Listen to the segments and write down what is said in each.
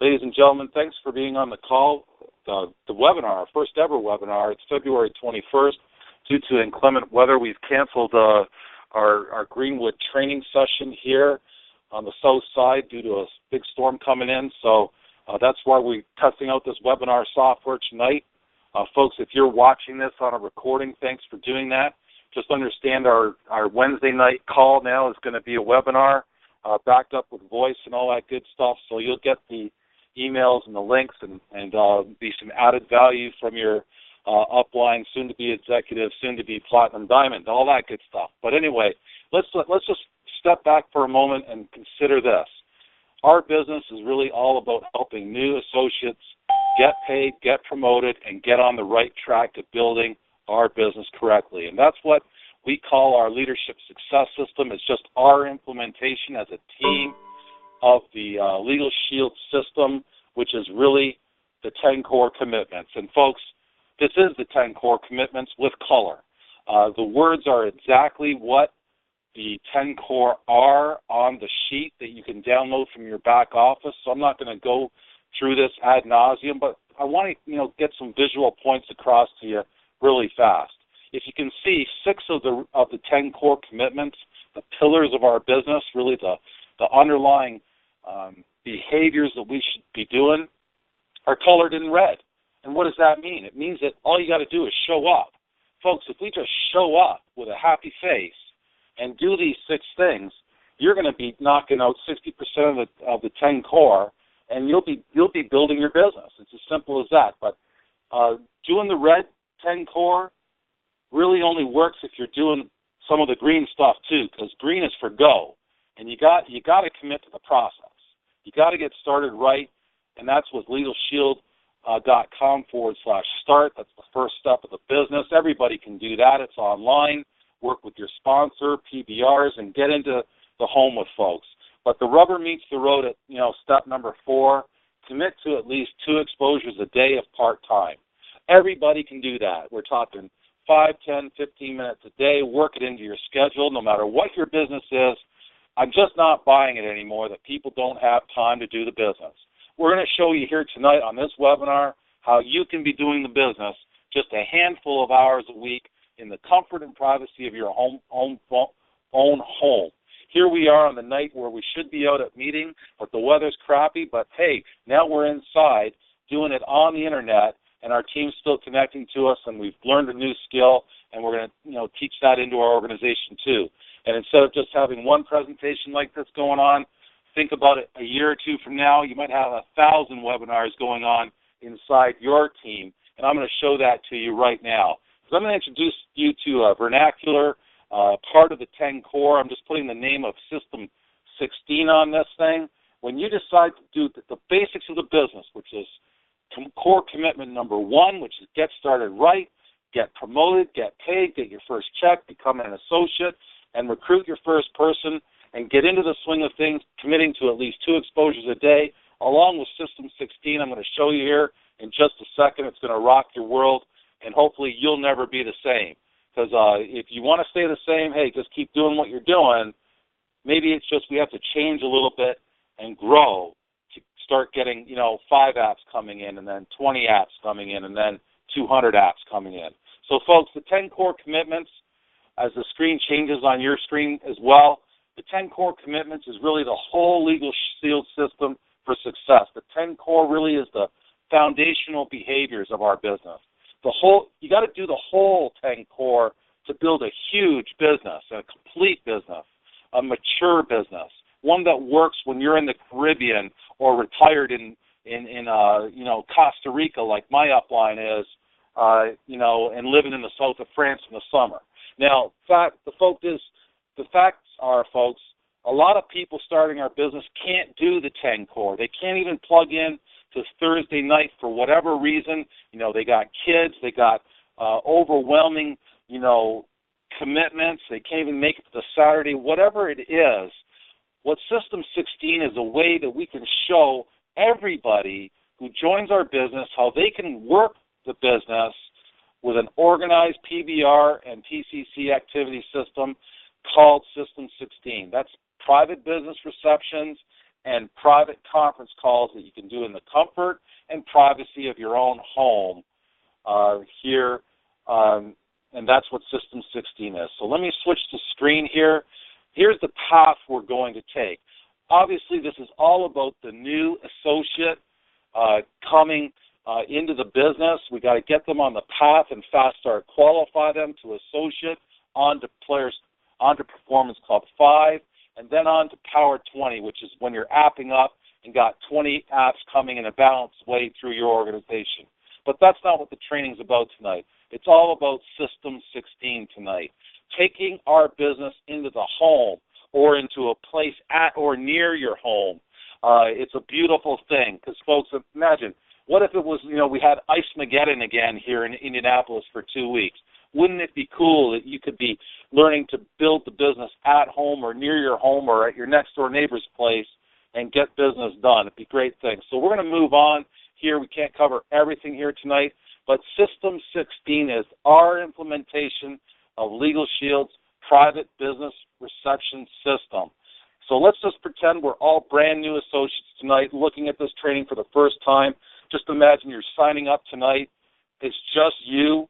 Ladies and gentlemen, thanks for being on the call. The webinar, our first ever webinar, it's February 21st. Due to inclement weather, we've canceled our Greenwood training session here on the south side due to a big storm coming in. So that's why we're testing out this webinar software tonight. Folks, if you're watching this on a recording, thanks for doing that. Just understand our Wednesday night call now is going to be a webinar backed up with voice and all that good stuff. So you'll get the emails and the links and be some added value from your upline, soon-to-be executive, soon-to-be platinum diamond, all that good stuff. But anyway, let's just step back for a moment and consider this. Our business is really all about helping new associates get paid, get promoted, and get on the right track to building our business correctly. And that's what we call our leadership success system. It's just our implementation as a team of the LegalShield system, which is really the 10 core commitments. And folks, this is the 10 core commitments with color. The words are exactly what the 10 core are on the sheet that you can download from your back office. So I'm not going to go through this ad nauseum, but I want to get some visual points across to you really fast. If you can see 6 of the 10 core commitments, the pillars of our business, really the underlying behaviors that we should be doing, are colored in red. And what does that mean? It means that all you got to do is show up. Folks, if we just show up with a happy face and do these 6 things, you're going to be knocking out 60% of the 10 core, and you'll be building your business. It's as simple as that. But doing the red 10 core really only works if you're doing some of the green stuff too, because green is for go, and you got to commit to the process. You got to get started right, and that's with LegalShield.com/start. That's the first step of the business. Everybody can do that. It's online. Work with your sponsor, PBRs, and get into the home with folks. But the rubber meets the road at step number 4. Commit to at least 2 exposures a day of part-time. Everybody can do that. We're talking 5, 10, 15 minutes a day. Work it into your schedule no matter what your business is. I'm just not buying it anymore that people don't have time to do the business. We're going to show you here tonight on this webinar how you can be doing the business just a handful of hours a week in the comfort and privacy of your own home. Here we are on the night where we should be out at meeting, but the weather's crappy. But, hey, now we're inside doing it on the Internet, and our team's still connecting to us, and we've learned a new skill, and we're going to teach that into our organization too. And instead of just having one presentation like this going on, think about it a year or 2 from now, you might have 1,000 webinars going on inside your team, and I'm going to show that to you right now. So I'm going to introduce you to a vernacular part of the 10 core. I'm just putting the name of System 16 on this thing. When you decide to do the basics of the business, which is core commitment number 1, which is get started right, get promoted, get paid, get your first check, become an associate, and recruit your first person, and get into the swing of things, committing to at least 2 exposures a day, along with System 16. I'm going to show you here in just a second. It's going to rock your world, and hopefully you'll never be the same. Because if you want to stay the same, hey, just keep doing what you're doing. Maybe it's just we have to change a little bit and grow to start getting, 5 apps coming in, and then 20 apps coming in, and then 200 apps coming in. So, folks, the 10 core commitments, as the screen changes on your screen as well, the 10 core commitments is really the whole LegalShield system for success. The 10 core really is the foundational behaviors of our business. You got to do the whole 10 core to build a huge business, a complete business, a mature business, one that works when you're in the Caribbean or retired in Costa Rica, like my upline is, and living in the south of France in the summer. Now, the facts are, folks, a lot of people starting our business can't do the 10 core. They can't even plug in to Thursday night for whatever reason. They got kids, they got overwhelming, commitments. They can't even make it to the Saturday. Whatever it is, what System 16 is a way that we can show everybody who joins our business how they can work the business with an organized PBR and PCC activity system called System 16. That's private business receptions and private conference calls that you can do in the comfort and privacy of your own home here, and that's what System 16 is. So let me switch the screen here. Here's the path we're going to take. Obviously, this is all about the new associate coming into the business. We got to get them on the path and fast start qualify them to associate, onto Performance Club 5, and then on to Power 20, which is when you're apping up and got 20 apps coming in a balanced way through your organization. But that's not what the training's about tonight. It's all about System 16 tonight, taking our business into the home or into a place at or near your home. It's a beautiful thing because, folks, imagine, what if it was, we had Ice-Mageddon again here in Indianapolis for 2 weeks? Wouldn't it be cool that you could be learning to build the business at home or near your home or at your next-door neighbor's place and get business done? It'd be a great thing. So we're going to move on here. We can't cover everything here tonight, but System 16 is our implementation of LegalShield's private business reception system. So let's just pretend we're all brand new associates tonight looking at this training for the first time. Just imagine you're signing up tonight. It's just you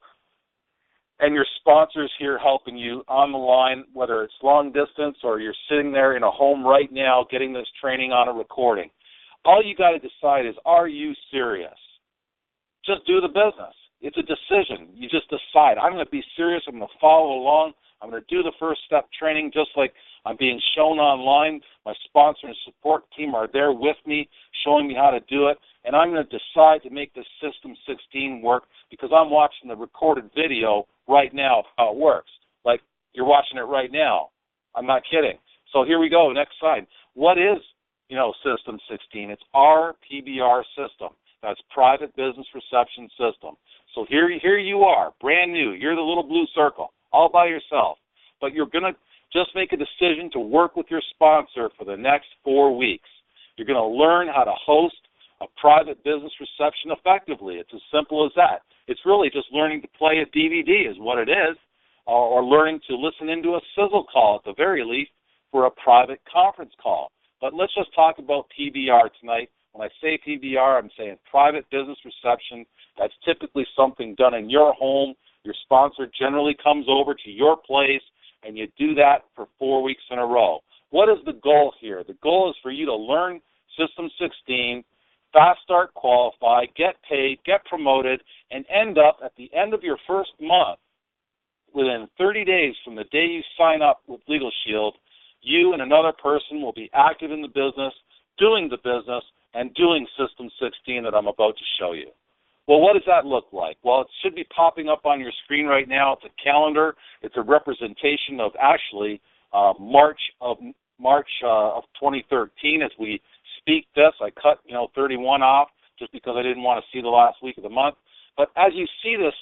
and your sponsors here helping you on the line, whether it's long distance or you're sitting there in a home right now getting this training on a recording. All you got to decide is, are you serious? Just do the business. It's a decision. You just decide, I'm going to be serious. I'm going to follow along. I'm going to do the first step training just like I'm being shown online. My sponsor and support team are there with me, showing me how to do it. And I'm going to decide to make this System 16 work because I'm watching the recorded video right now of how it works. Like you're watching it right now. I'm not kidding. So here we go. Next slide. What is, System 16? It's our PBR system. That's Private Business Reception System. So here you are, brand new. You're the little blue circle, all by yourself. But you're going to just make a decision to work with your sponsor for the next 4 weeks. You're going to learn how to host a private business reception effectively. It's as simple as that. It's really just learning to play a DVD is what it is, or learning to listen into a sizzle call at the very least for a private conference call. But let's just talk about PBR tonight. When I say PBR, I'm saying private business reception. That's typically something done in your home. Your sponsor generally comes over to your place, and you do that for 4 weeks in a row. What is the goal here? The goal is for you to learn System 16, fast start qualify, get paid, get promoted, and end up at the end of your first month, within 30 days from the day you sign up with LegalShield, you and another person will be active in the business, doing the business, and doing System 16 that I'm about to show you. Well, what does that look like? Well, it should be popping up on your screen right now. It's a calendar. It's a representation of actually March of 2013 as we speak this. I cut 31 off just because I didn't want to see the last week of the month. But as you see this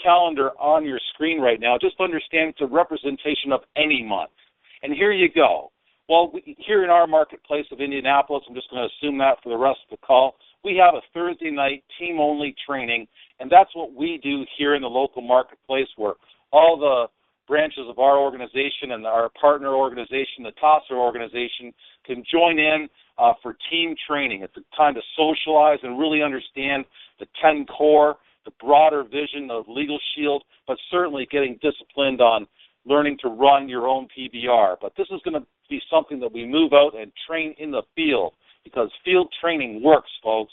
calendar on your screen right now, just understand it's a representation of any month. And here you go. Well, here in our marketplace of Indianapolis, I'm just going to assume that for the rest of the call, we have a Thursday night team-only training, and that's what we do here in the local marketplace where all the branches of our organization and our partner organization, the Tollar organization, can join in for team training. It's a time to socialize and really understand the 10 core, the broader vision of LegalShield, but certainly getting disciplined on learning to run your own PBR. But this is going to be something that we move out and train in the field because field training works, folks.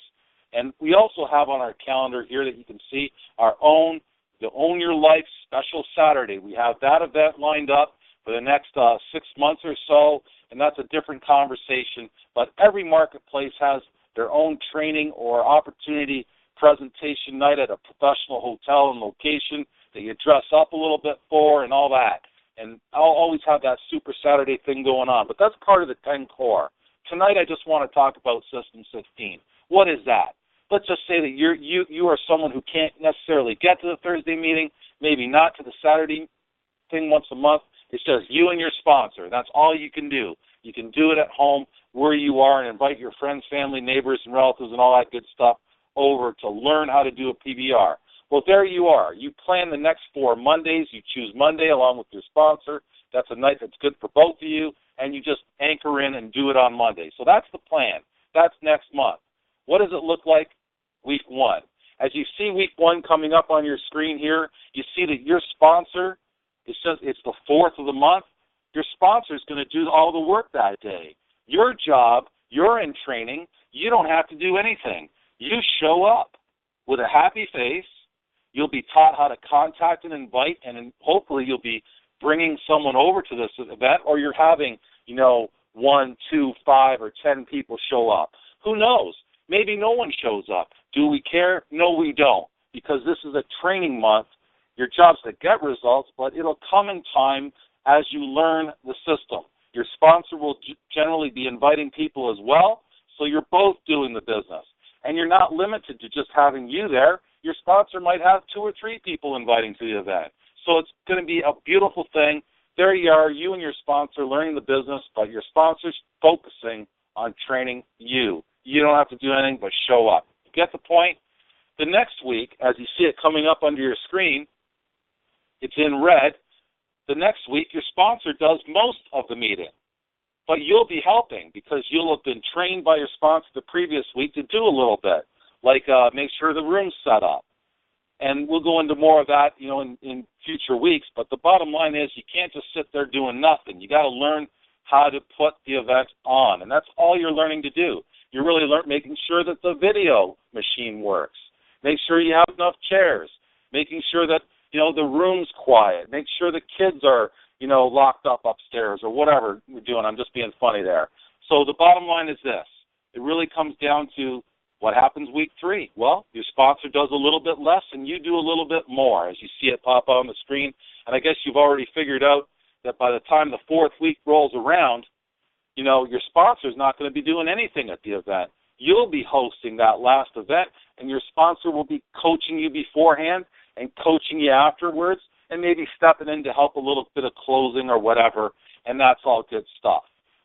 And we also have on our calendar here that you can see our own, the Own Your Life special Saturday. We have that event lined up for the next 6 months or so, and that's a different conversation. But every marketplace has their own training or opportunity presentation night at a professional hotel and location that you dress up a little bit for and all that. And I'll always have that Super Saturday thing going on. But that's part of the 10 core. Tonight I just want to talk about System 16. What is that? Let's just say that you are someone who can't necessarily get to the Thursday meeting, maybe not to the Saturday thing once a month. It's just you and your sponsor. That's all you can do. You can do it at home where you are and invite your friends, family, neighbors, and relatives and all that good stuff over to learn how to do a PBR. Well, there you are. You plan the next 4 Mondays. You choose Monday along with your sponsor. That's a night that's good for both of you. and you just anchor in and do it on Monday. So that's the plan. That's next month. What does it look like? Week 1. As you see week 1 coming up on your screen here, you see that your sponsor, it says it's the 4th of the month. Your sponsor is going to do all the work that day. Your job, you're in training. You don't have to do anything. You show up with a happy face. You'll be taught how to contact and invite, and hopefully you'll be bringing someone over to this event, or you're having, 1, 2, 5, or 10 people show up. Who knows? Maybe no one shows up. Do we care? No, we don't, because this is a training month. Your job's to get results, but it'll come in time as you learn the system. Your sponsor will generally be inviting people as well, so you're both doing the business. And you're not limited to just having you there. Your sponsor might have 2 or 3 people inviting to the event. So it's going to be a beautiful thing. There you are, you and your sponsor learning the business, but your sponsor's focusing on training you. You don't have to do anything but show up. You get the point? The next week, as you see it coming up under your screen, it's in red. The next week, your sponsor does most of the meeting. But you'll be helping because you'll have been trained by your sponsor the previous week to do a little bit, like make sure the room's set up. And we'll go into more of that, in future weeks. But the bottom line is you can't just sit there doing nothing. You got to learn how to put the event on, and that's all you're learning to do. You're really making sure that the video machine works. Make sure you have enough chairs. Making sure that, the room's quiet. Make sure the kids are, locked up upstairs or whatever we're doing. I'm just being funny there. So the bottom line is this. It really comes down to what happens week 3. Well, your sponsor does a little bit less and you do a little bit more as you see it pop on the screen. And I guess you've already figured out that by the time the 4th week rolls around, your sponsor's not going to be doing anything at the event. You'll be hosting that last event, and your sponsor will be coaching you beforehand and coaching you afterwards and maybe stepping in to help a little bit of closing or whatever, and that's all good stuff.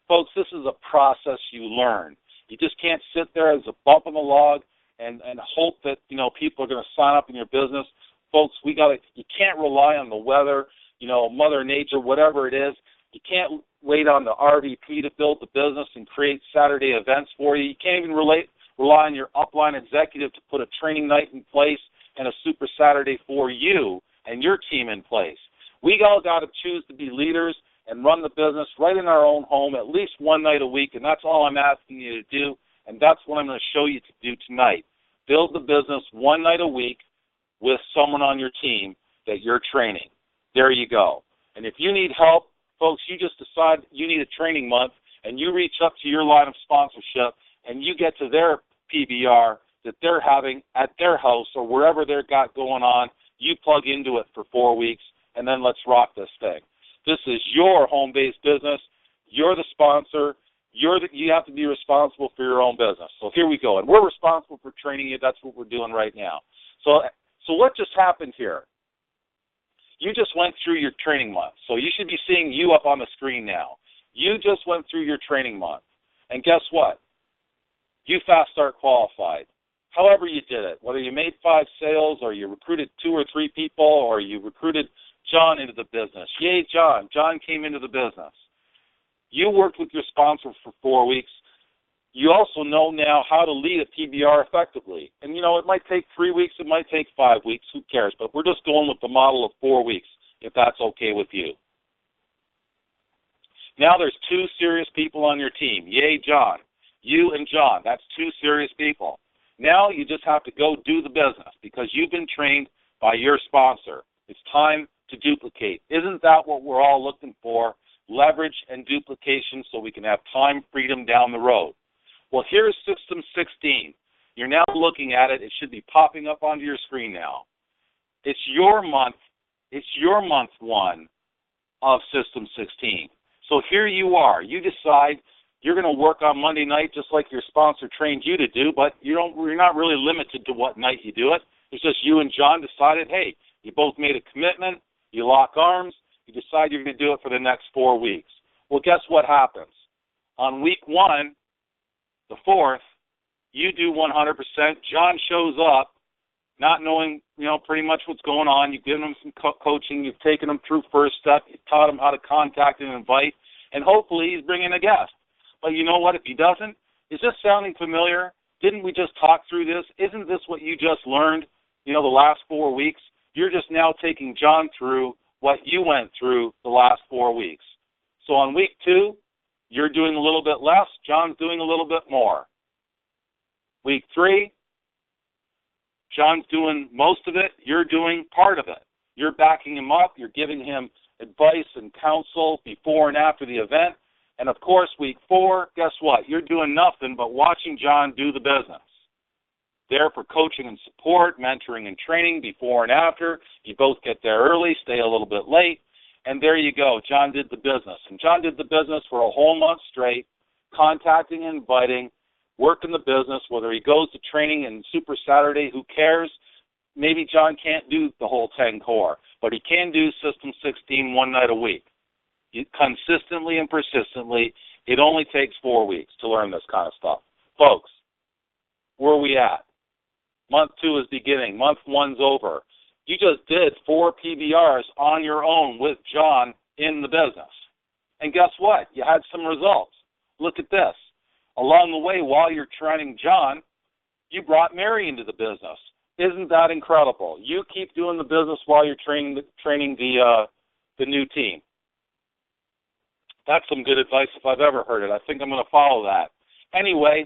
Folks, this is a process you learn. You just can't sit there as a bump in the log and hope that, people are going to sign up in your business. Folks, you can't rely on the weather, Mother Nature, whatever it is. You can't wait on the RVP to build the business and create Saturday events for you. You can't even rely on your upline executive to put a training night in place and a Super Saturday for you and your team in place. We all got to choose to be leaders and run the business right in our own home at least one night a week, and that's all I'm asking you to do, and that's what I'm going to show you to do tonight. Build the business one night a week with someone on your team that you're training. There you go. And if you need help, folks, you just decide you need a training month, and you reach up to your line of sponsorship, and you get to their PBR that they're having at their house or wherever they've got going on. You plug into it for 4 weeks, and then let's rock this thing. This is your home-based business. You're the sponsor. You have to be responsible for your own business. So here we go, and we're responsible for training you. That's what we're doing right now. So what just happened here? You just went through your training month, so you should be seeing you up on the screen now. You just went through your training month, and guess what? You Fast Start qualified. However you did it, whether you made 5 sales or you recruited 2 or 3 people or you recruited John into the business. Yay, John. John came into the business. You worked with your sponsor for 4 weeks. You also know now how to lead a PBR effectively. And, it might take 3 weeks. It might take 5 weeks. Who cares? But we're just going with the model of 4 weeks, if that's okay with you. Now there's 2 serious people on your team. Yay, John. You and John. That's 2 serious people. Now you just have to go do the business because you've been trained by your sponsor. It's time to duplicate. Isn't that what we're all looking for? Leverage and duplication so we can have time freedom down the road. Well, here's System 16. You're now looking at it. It should be popping up onto your screen now. It's your month. It's your month 1 of System 16. So here you are. You decide you're going to work on Monday night just like your sponsor trained you to do, but you're not really limited to what night you do it. It's just you and John decided, hey, you both made a commitment, you lock arms, you decide you're going to do it for the next 4 weeks. Well, guess what happens? On week 1, the 4th, you do 100%. John shows up, not knowing, pretty much what's going on. You've given him some coaching. You've taken him through first step. You've taught him how to contact and invite. and hopefully he's bringing a guest. But you know what? If he doesn't, is this sounding familiar? Didn't we just talk through this? Isn't this what you just learned, the last 4 weeks? You're just now taking John through what you went through the last 4 weeks. So on week 2, you're doing a little bit less. John's doing a little bit more. Week 3, John's doing most of it. You're doing part of it. You're backing him up. You're giving him advice and counsel before and after the event. And, of course, week 4, guess what? You're doing nothing but watching John do the business. There for coaching and support, mentoring and training before and after. You both get there early, stay a little bit late, and there you go. John did the business. And John did the business for a whole month straight, contacting and inviting, working the business, whether he goes to training in Super Saturday, who cares? Maybe John can't do the whole 10 core, but he can do System 16 one night a week. Consistently and persistently, it only takes 4 weeks to learn this kind of stuff. Folks, where are we at? Month 2 is beginning. Month 1's over. You just did 4 PBRs on your own with John in the business. And guess what? You had some results. Look at this. Along the way, while you're training John, you brought Mary into the business. Isn't that incredible? You keep doing the business while you're training the new team. That's some good advice if I've ever heard it. I think I'm going to follow that. Anyway,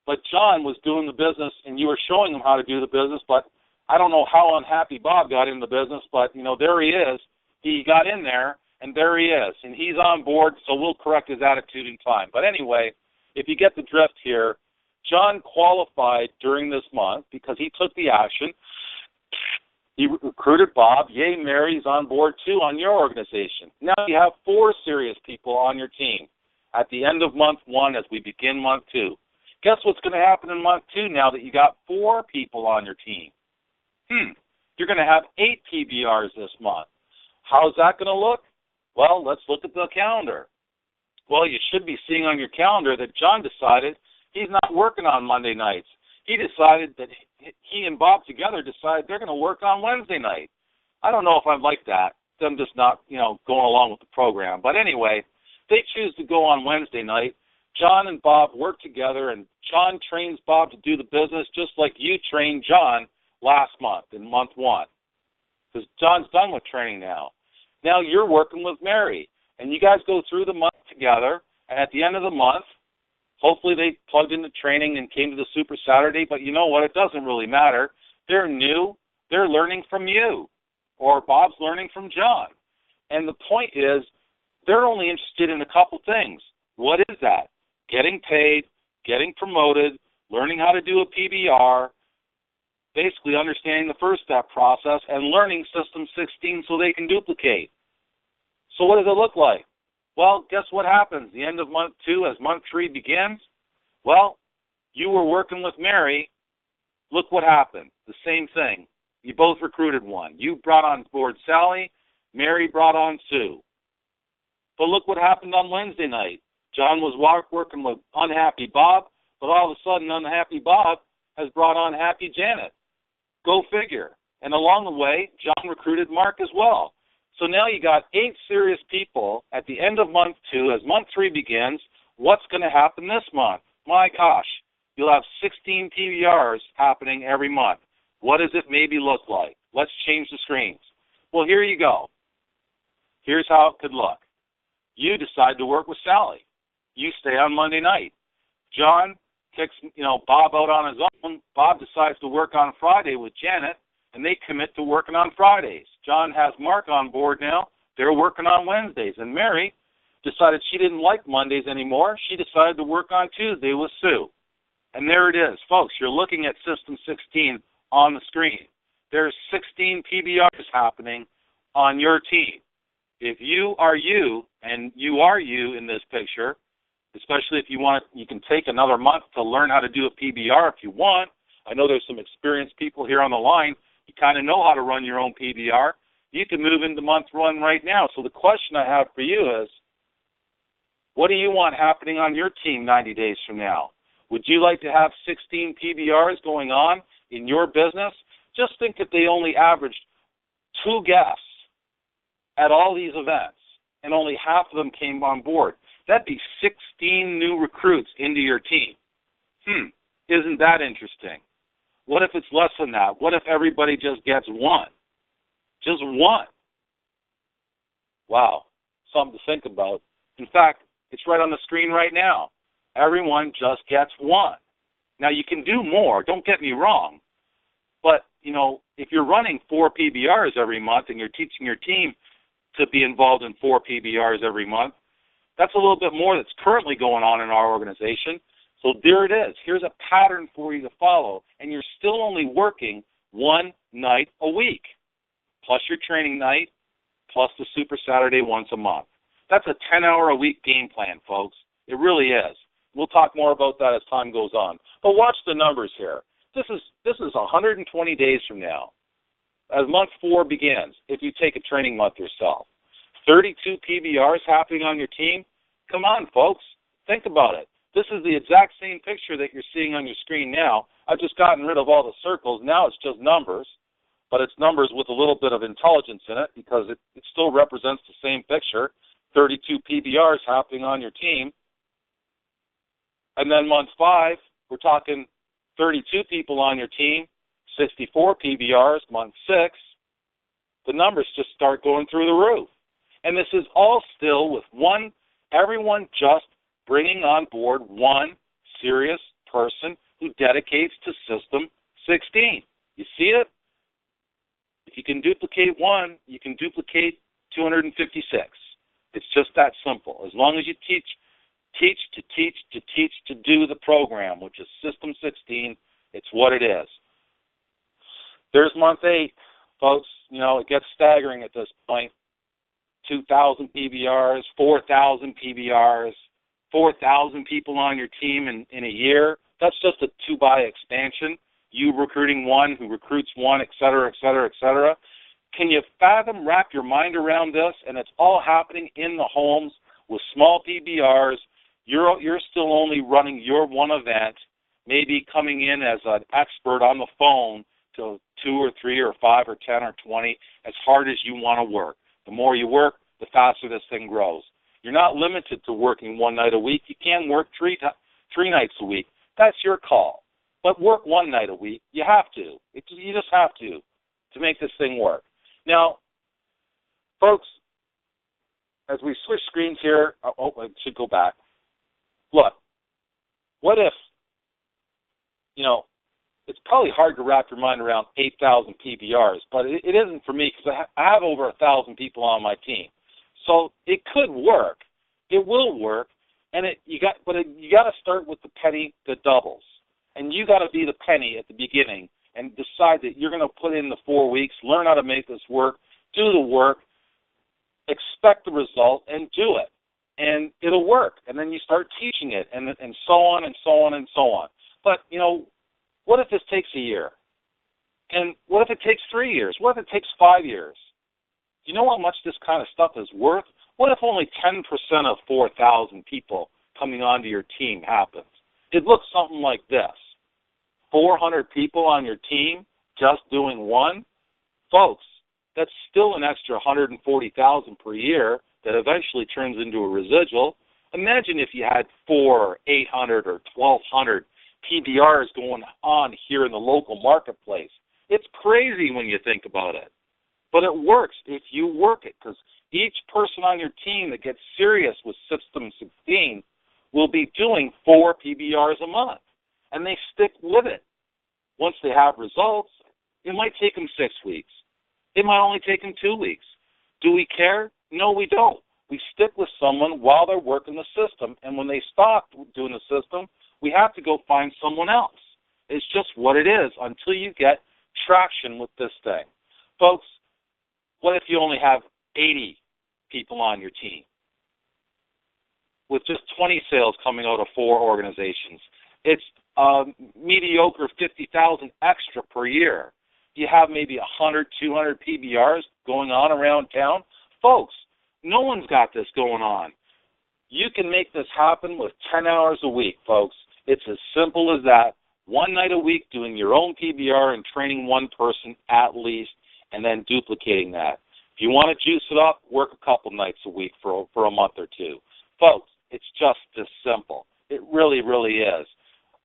but John was doing the business, and you were showing him how to do the business, but I don't know how unhappy Bob got in the business, but, there he is. He got in there, and there he is, and he's on board, so we'll correct his attitude in time. But anyway, if you get the drift here, John qualified during this month because he took the action. He recruited Bob. Yay, Mary's on board, too, on your organization. Now you have 4 serious people on your team at the end of month 1 as we begin month 2. Guess what's going to happen in month 2 now that you got 4 people on your team? You're going to have 8 PBRs this month. How's that going to look? Well, let's look at the calendar. Well, you should be seeing on your calendar that John decided he's not working on Monday nights. He decided that he and Bob together decided they're going to work on Wednesday night. I don't know if I like that, them just not, going along with the program. But anyway, they choose to go on Wednesday night. John and Bob work together, and John trains Bob to do the business just like you trained John last month in month 1. Because John's done with training now. Now you're working with Mary, and you guys go through the month together, and at the end of the month, hopefully they plugged into training and came to the Super Saturday, but you know what? It doesn't really matter. They're new. They're learning from you, or Bob's learning from John. And the point is, they're only interested in a couple things. What is that? Getting paid, getting promoted, learning how to do a PBR, basically understanding the first step process, and learning System 16 so they can duplicate. So what does it look like? Well, guess what happens? The end of month 2, as month 3 begins, well, you were working with Mary. Look what happened. The same thing. You both recruited one. You brought on board Sally. Mary brought on Sue. But look what happened on Wednesday night. John was working with unhappy Bob, but all of a sudden unhappy Bob has brought on happy Janet. Go figure. And along the way, John recruited Mark as well. So now you got 8 serious people at the end of month 2. As month 3 begins, what's going to happen this month? My gosh, you'll have 16 PBRs happening every month. What does it maybe look like? Let's change the screens. Well, here you go. Here's how it could look. You decide to work with Sally. You stay on Monday night. John kicks, Bob out on his own. Bob decides to work on Friday with Janet, and they commit to working on Fridays. John has Mark on board now. They're working on Wednesdays. And Mary decided she didn't like Mondays anymore. She decided to work on Tuesday with Sue. And there it is. Folks, you're looking at System 16 on the screen. There's 16 PBRs happening on your team. If you are you, and you are you in this picture, especially if you want, you can take another month to learn how to do a PBR if you want. I know there's some experienced people here on the line. You kind of know how to run your own PBR. You can move into month 1 right now. So the question I have for you is, what do you want happening on your team 90 days from now? Would you like to have 16 PBRs going on in your business? Just think that they only averaged 2 guests at all these events. and only half of them came on board. That'd be 16 new recruits into your team. Isn't that interesting? What if it's less than that? What if everybody just gets one? Just one. Wow, something to think about. In fact, it's right on the screen right now. Everyone just gets one. Now, you can do more, don't get me wrong, but, if you're running 4 PBRs every month and you're teaching your team to be involved in 4 PBRs every month, that's a little bit more that's currently going on in our organization. So there it is. Here's a pattern for you to follow, and you're still only working one night a week, plus your training night, plus the Super Saturday once a month. That's a 10-hour-a-week game plan, folks. It really is. We'll talk more about that as time goes on. But watch the numbers here. This is 120 days from now, as month 4 begins, if you take a training month yourself. 32 PBRs happening on your team? Come on, folks. Think about it. This is the exact same picture that you're seeing on your screen now. I've just gotten rid of all the circles. Now it's just numbers, but it's numbers with a little bit of intelligence in it because it still represents the same picture. 32 PBRs happening on your team. And then month 5, we're talking 32 people on your team, 64 PBRs. Month 6, the numbers just start going through the roof. And this is all still with everyone just bringing on board one serious person who dedicates to System 16. You see it? If you can duplicate one, you can duplicate 256. It's just that simple. As long as you teach to do the program, which is System 16, it's what it is. There's month 8, folks. It gets staggering at this point. 2,000 PBRs, 4,000 PBRs, 4,000 people on your team in a year. That's just a 2-by expansion. You recruiting one who recruits one, et cetera, et cetera, et cetera. Can you wrap your mind around this? And it's all happening in the homes with small PBRs. You're still only running your one event, maybe coming in as an expert on the phone to 2 or 3 or 5 or 10 or 20, as hard as you want to work. The more you work, the faster this thing grows. You're not limited to working one night a week. You can work three nights a week. That's your call. But work one night a week. You have to. You just have to make this thing work. Now, folks, as we switch screens here, I should go back. Look, what if, it's probably hard to wrap your mind around 8,000 PBRs, but it isn't for me because I have over 1,000 people on my team. So it could work. It will work, and you got to start with the penny that doubles. And you got to be the penny at the beginning and decide that you're going to put in the 4 weeks, learn how to make this work, do the work, expect the result, and do it. And it'll work. And then you start teaching it, and so on and so on and so on. But, what if this takes a year? And what if it takes 3 years? What if it takes 5 years? Do you know how much this kind of stuff is worth? What if only 10% of 4,000 people coming onto your team happens? It looks something like this. 400 people on your team just doing one? Folks, that's still an extra 140,000 per year that eventually turns into a residual. Imagine if you had 400 or 800 or 1,200 PBRs going on here in the local marketplace. It's crazy when you think about it. But it works if you work it, because each person on your team that gets serious with System 16 will be doing 4 PBRs a month, and they stick with it. Once they have results, it might take them 6 weeks. It might only take them 2 weeks. Do we care? No, we don't. We stick with someone while they're working the system, and when they stop doing the system, we have to go find someone else. It's just what it is until you get traction with this thing. Folks, what if you only have 80 people on your team with just 20 sales coming out of 4 organizations? It's mediocre 50,000 extra per year. You have maybe 100, 200 PBRs going on around town. Folks, no one's got this going on. You can make this happen with 10 hours a week, folks. It's as simple as that. One night a week doing your own PBR and training one person at least, and then duplicating that. If you want to juice it up, work a couple nights a week for a month or two. Folks, it's just this simple. It really, really is.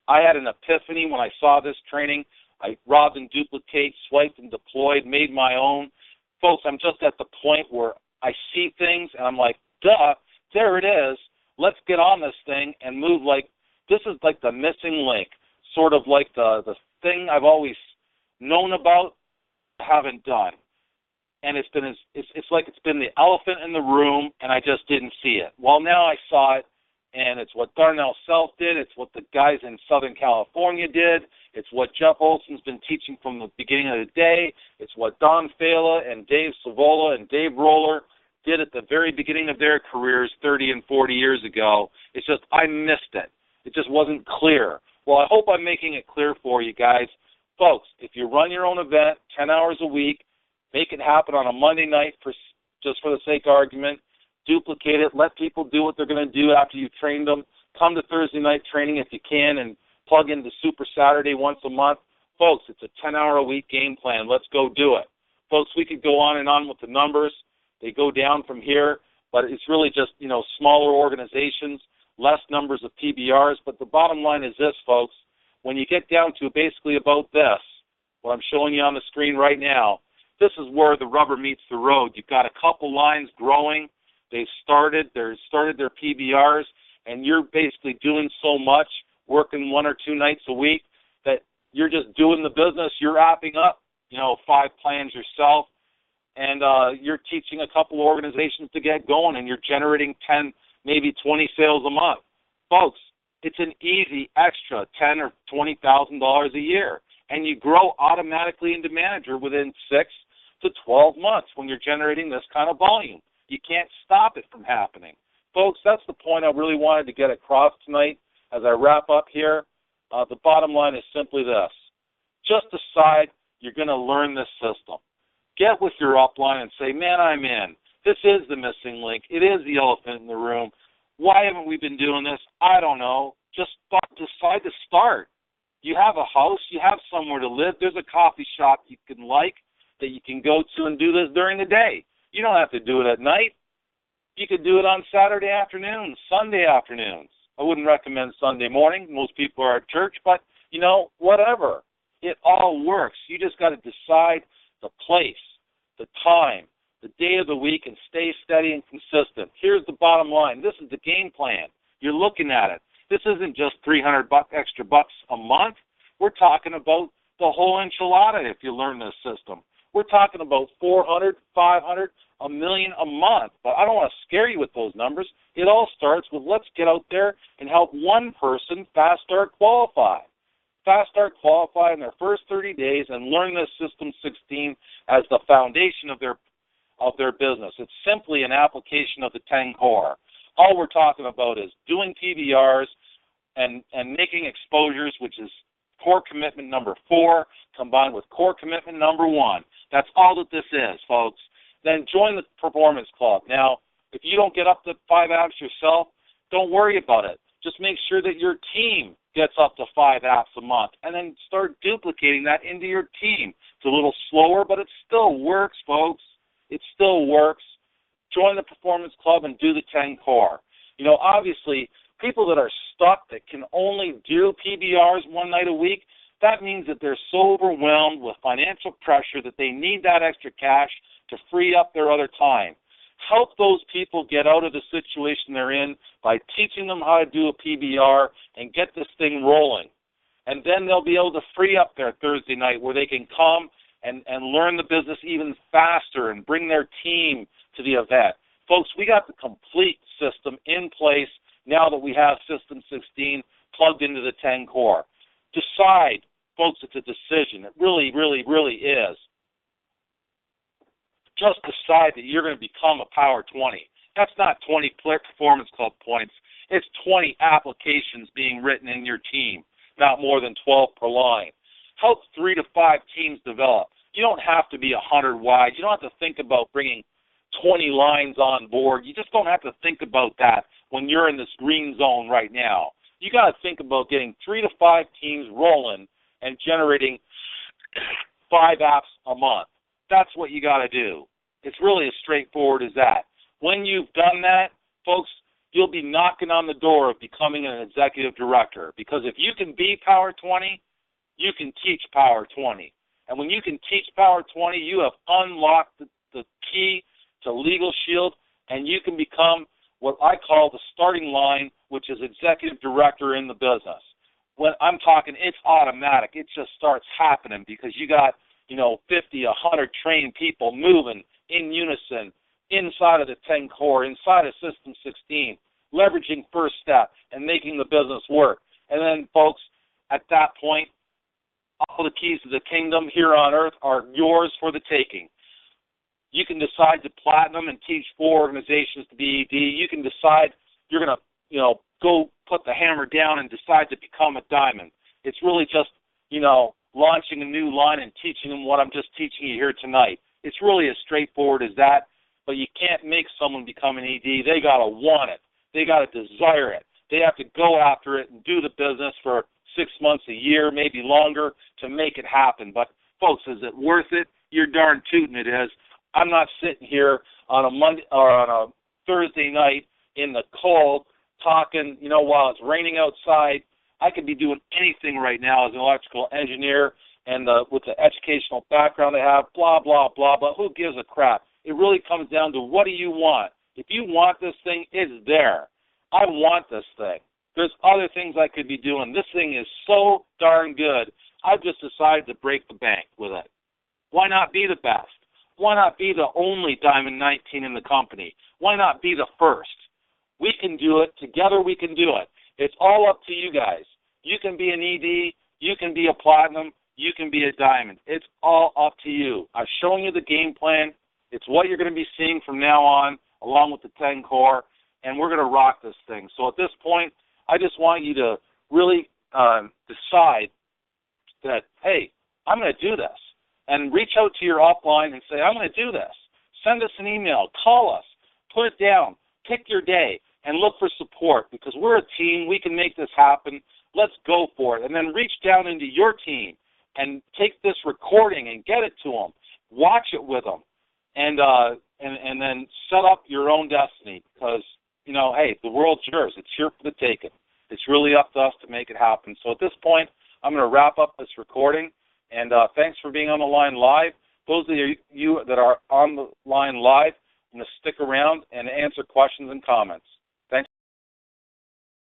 I had an epiphany when I saw this training. I robbed and duplicate, swiped and deployed, made my own. Folks, I'm just at the point where I see things and I'm like, duh, there it is. Let's get on this thing and move like, this is like the missing link, sort of like the thing I've always known about, haven't done. And it's like it's been the elephant in the room, and I just didn't see it. Well, now I saw it, and it's what Darnell Self did. It's what the guys in Southern California did. It's what Jeff Olson's been teaching from the beginning of the day. It's what Don Fala and Dave Savola and Dave Roller did at the very beginning of their careers 30 and 40 years ago. It's just I missed it. It just wasn't clear. Well, I hope I'm making it clear for you guys. Folks, if you run your own event 10 hours a week, make it happen on a Monday night just for the sake of argument. Duplicate it. Let people do what they're going to do after you've trained them. Come to Thursday night training if you can and plug into Super Saturday once a month. Folks, it's a 10-hour-a-week game plan. Let's go do it. Folks, we could go on and on with the numbers. They go down from here, but it's really just, smaller organizations, less numbers of PBRs. But the bottom line is this, folks. When you get down to basically about this, what I'm showing you on the screen right now, this is where the rubber meets the road. You've got a couple lines growing. They've started their PBRs, and you're basically doing so much, working 1 or 2 nights a week, that you're just doing the business. You're wrapping up, 5 plans yourself, and you're teaching a couple organizations to get going, and you're generating 10, maybe 20 sales a month. Folks, it's an easy extra $10,000 or $20,000 a year, and you grow automatically into manager within 6 to 12 months when you're generating this kind of volume. You can't stop it from happening. Folks, that's the point I really wanted to get across tonight as I wrap up here. The bottom line is simply this. Just decide you're going to learn this system. Get with your upline and say, man, I'm in. This is the missing link. It is the elephant in the room. Why haven't we been doing this? I don't know. Just decide to start. You have a house. You have somewhere to live. There's a coffee shop you can that you can go to and do this during the day. You don't have to do it at night. You could do it on Saturday afternoons, Sunday afternoons. I wouldn't recommend Sunday morning. Most people are at church, but, whatever. It all works. You just got to decide the place, the time, the day of the week, and stay steady and consistent. Here's the bottom line. This is the game plan. You're looking at it. This isn't just $300 extra bucks a month. We're talking about the whole enchilada if you learn this system. We're talking about $400, $500, $1 million a month. But I don't want to scare you with those numbers. It all starts with let's get out there and help one person fast start qualify. Fast start qualify in their first 30 days and learn this System 16 as the foundation of their business. It's simply an application of the 10 core. All we're talking about is doing PBRs and making exposures, which is core commitment number 4, combined with core commitment number 1. That's all that this is, folks. Then join the Performance Club. Now, if you don't get up to 5 apps yourself, don't worry about it. Just make sure that your team gets up to 5 apps a month, and then start duplicating that into your team. It's a little slower, but it still works, folks. It still works. Join the Performance Club and do the 10 core. Obviously, people that are stuck that can only do PBRs 1 night a week, that means that they're so overwhelmed with financial pressure that they need that extra cash to free up their other time. Help those people get out of the situation they're in by teaching them how to do a PBR and get this thing rolling. And then they'll be able to free up their Thursday night where they can come and learn the business even faster and bring their team to the event. Folks, we got the complete system in place now that we have System 16 plugged into the 10 core. Decide, folks, it's a decision. It really, really, really is. Just decide that you're going to become a Power 20. That's not 20 Performance Club points. It's 20 applications being written in your team, not more than 12 per line. Help 3 to 5 teams develop. You don't have to be 100 wide. You don't have to think about bringing 20 lines on board. You just don't have to think about that when you're in this green zone right now. You got to think about getting 3 to 5 teams rolling and generating 5 apps a month. That's what you got to do. It's really as straightforward as that. When you've done that, folks, you'll be knocking on the door of becoming an executive director. Because if you can be Power 20, you can teach Power 20. And when you can teach Power 20, you have unlocked the key to LegalShield, and you can become what I call the starting line, which is executive director in the business. When I'm talking, it's automatic. It just starts happening because you got, 50, 100 trained people moving in unison inside of the 10 core, inside of System 16, leveraging First Step and making the business work. And then, folks, at that point, all the keys to the kingdom here on earth are yours for the taking. You can decide to platinum and teach 4 organizations to be ED. You can decide you're going to, go put the hammer down and decide to become a diamond. It's really just, launching a new line and teaching them what I'm just teaching you here tonight. It's really as straightforward as that, but you can't make someone become an ED. They got to want it. They got to desire it. They have to go after it and do the business for 6 months, a year, maybe longer to make it happen. But, folks, is it worth it? You're darn tootin' it is. I'm not sitting here on a Monday or on a Thursday night in the cold talking, while it's raining outside. I could be doing anything right now as an electrical engineer and with the educational background I have, blah, blah, blah, but who gives a crap? It really comes down to what do you want? If you want this thing, it's there. I want this thing. There's other things I could be doing. This thing is so darn good, I've just decided to break the bank with it. Why not be the best? Why not be the only Diamond 19 in the company? Why not be the first? We can do it. Together we can do it. It's all up to you guys. You can be an ED. You can be a platinum. You can be a diamond. It's all up to you. I've shown you the game plan. It's what you're going to be seeing from now on, along with the 10 core, and we're going to rock this thing. So at this point, I just want you to really decide that, hey, I'm going to do this. And reach out to your upline and say, I'm going to do this. Send us an email. Call us. Put it down. Pick your day and look for support because we're a team. We can make this happen. Let's go for it. And then reach down into your team and take this recording and get it to them. Watch it with them. And then set up your own destiny because, hey, the world's yours. It's here for the taking. It's really up to us to make it happen. So at this point, I'm going to wrap up this recording. And thanks for being on the line live. Those of you that are on the line live, I'm going to stick around and answer questions and comments.